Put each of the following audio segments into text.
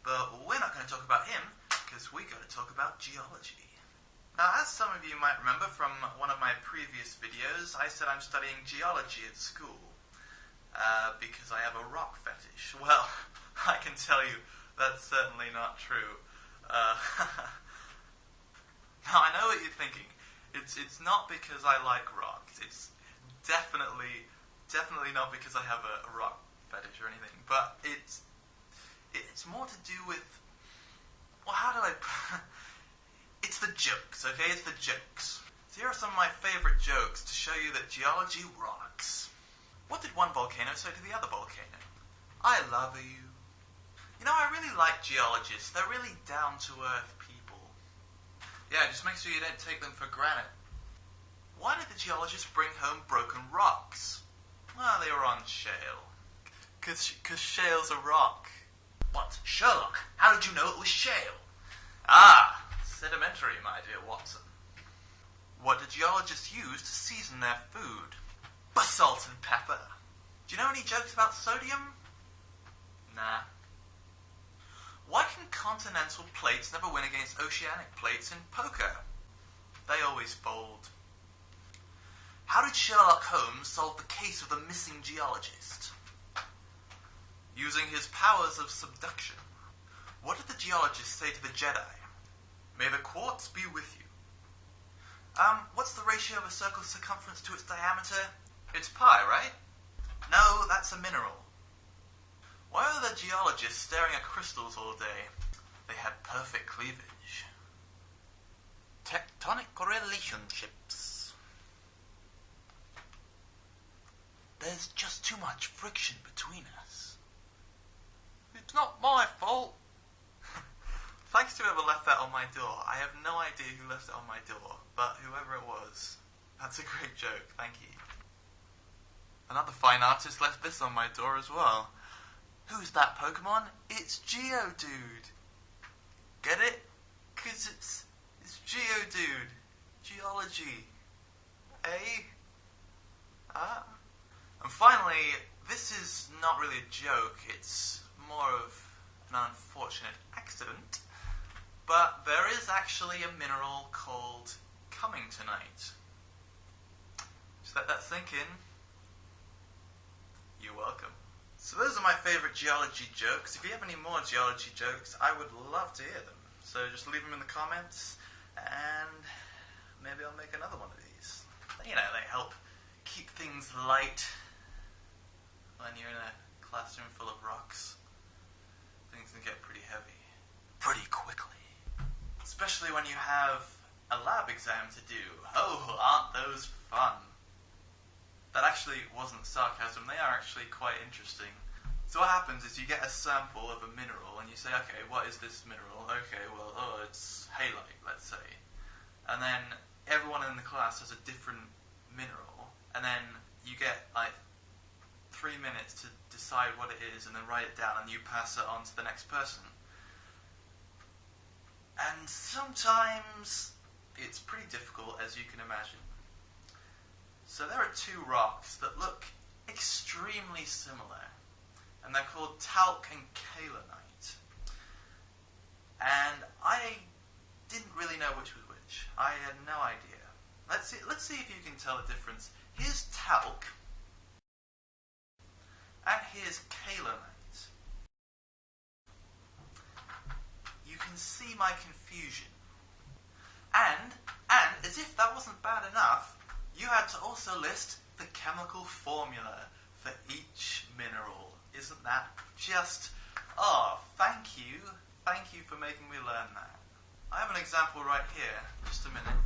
But we're not going to talk about him, because we got to talk about geology. Now, as some of you might remember from one of my previous videos, I said I'm studying geology at school, because I have a rock fetish. Well, I can tell you that's certainly not true. Now, I know what you're thinking. It's not because I like rocks. It's definitely not because I have a rock fetish or anything. But it's more to do with, well, how do I... It's the jokes, okay? It's the jokes. So here are some of my favorite jokes to show you that geology rocks. What did one volcano say to the other volcano? I love you. You know, I really like geologists. They're really down-to-earth people. Yeah, just make sure you don't take them for granted. Why did the geologist bring home broken rocks? Well, they were on shale. Cause shale's a rock. What? Sherlock? How did you know it was shale? Ah, sedimentary, my dear Watson. What did geologists use to season their food? Basalt and pepper. Do you know any jokes about sodium? Nah. Why can continental plates never win against oceanic plates in poker? They always fold. How did Sherlock Holmes solve the case of the missing geologist? Using his powers of subduction. What did the geologist say to the Jedi? May the quartz be with you. What's the ratio of a circle's circumference to its diameter? It's pi, right? No, that's a mineral. Why are the geologists staring at crystals all day? They had perfect cleavage. Tectonic relationships. There's just too much friction between us. It's not my fault. Thanks to whoever left that on my door. I have no idea who left it on my door, but whoever it was, that's a great joke, thank you. Another fine artist left this on my door as well. Who's that Pokemon? It's Geodude. Get it? 'Cause it's Geodude. Geology. Eh? Ah? And finally, this is not really a joke, it's more of an unfortunate accident. But there is actually a mineral called coming tonight. Just let that sink in. You're welcome. So those are my favorite geology jokes. If you have any more geology jokes, I would love to hear them. So just leave them in the comments, and maybe I'll make another one of these. You know, they help keep things light when you're in a classroom full of rocks. Things can get pretty heavy pretty quickly. Especially when you have a lab exam to do. Oh, aren't those fun? That actually wasn't sarcasm. They are actually quite interesting. So what happens is you get a sample of a mineral and you say, okay, what is this mineral? Okay, well, it's halite, let's say. And then everyone in the class has a different mineral, and then you get like 3 minutes to decide what it is and then write it down, and you pass it on to the next person. And sometimes it's pretty difficult, as you can imagine. So there are two rocks that look extremely similar, and they're called talc and kaolinite. And I didn't really know which was which. I had no idea. Let's see if you can tell the difference. Here's talc, and here's kaolinite. You can see my confusion. And as if that wasn't bad enough, you had to also list the chemical formula for each mineral. Isn't that just... Oh, thank you. Thank you for making me learn that. I have an example right here. Just a minute.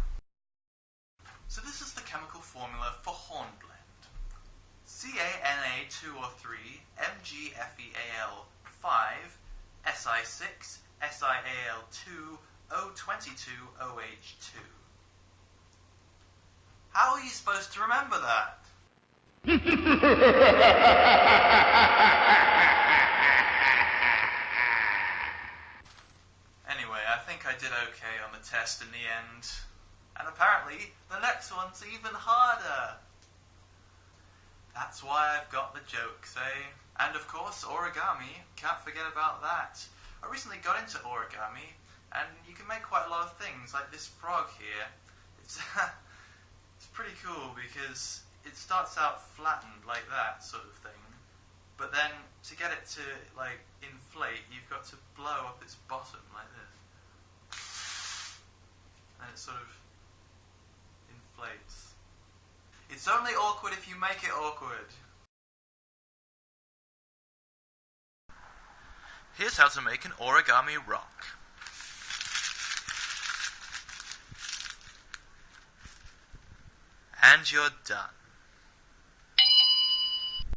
So this is the chemical formula for hornblende. CaNa2 or 3, MgFeAl 5, Si6, SiAl2, O22, OH2. How are you supposed to remember that? Anyway, I think I did okay on the test in the end. And apparently, the next one's even harder. That's why I've got the jokes, eh? And of course, origami. Can't forget about that. I recently got into origami, and you can make quite a lot of things. Like this frog here, it's it's pretty cool because it starts out flattened like that sort of thing, but then to get it to like inflate, you've got to blow up its bottom like this, and it sort of inflates. It's only awkward if you make it awkward. Here's how to make an origami rock. And you're done.